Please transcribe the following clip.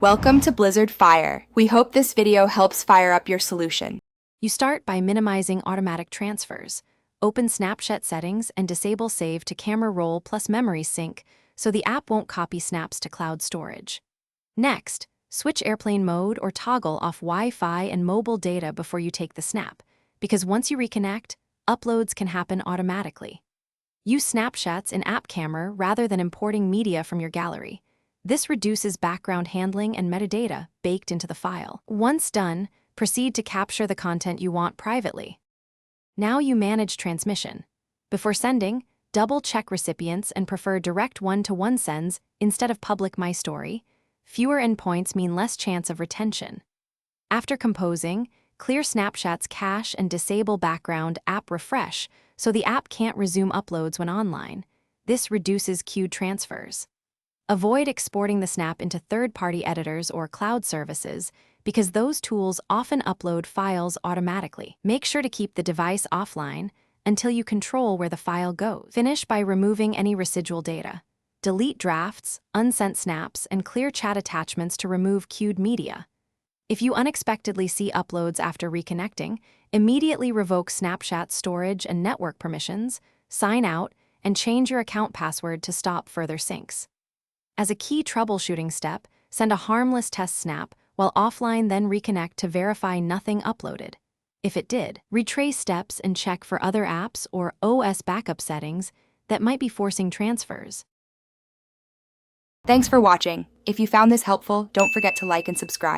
Welcome to Blizzard Fire. We hope this video helps fire up your solution. You start by minimizing automatic transfers. Open Snapchat settings and disable Save to Camera Roll plus Memory Sync so the app won't copy snaps to cloud storage. Next, switch airplane mode or toggle off Wi-Fi and mobile data before you take the snap, because once you reconnect, uploads can happen automatically. Use snapshots in App Camera rather than importing media from your gallery. This reduces background handling and metadata baked into the file. Once done, proceed to capture the content you want privately. Now you manage transmission. Before sending, double-check recipients and prefer direct one-to-one sends instead of public My Story. Fewer endpoints mean less chance of retention. After composing, clear snapshots cache and disable background app refresh so the app can't resume uploads when online. This reduces queued transfers. Avoid exporting the snap into third-party editors or cloud services because those tools often upload files automatically. Make sure to keep the device offline until you control where the file goes. Finish by removing any residual data. Delete drafts, unsent snaps, and clear chat attachments to remove queued media. If you unexpectedly see uploads after reconnecting, immediately revoke Snapchat storage and network permissions, sign out, and change your account password to stop further syncs. As a key troubleshooting step, send a harmless test snap while offline, then reconnect to verify nothing uploaded. If it did, retrace steps and check for other apps or OS backup settings that might be forcing transfers. Thanks for watching. If you found this helpful, don't forget to like and subscribe.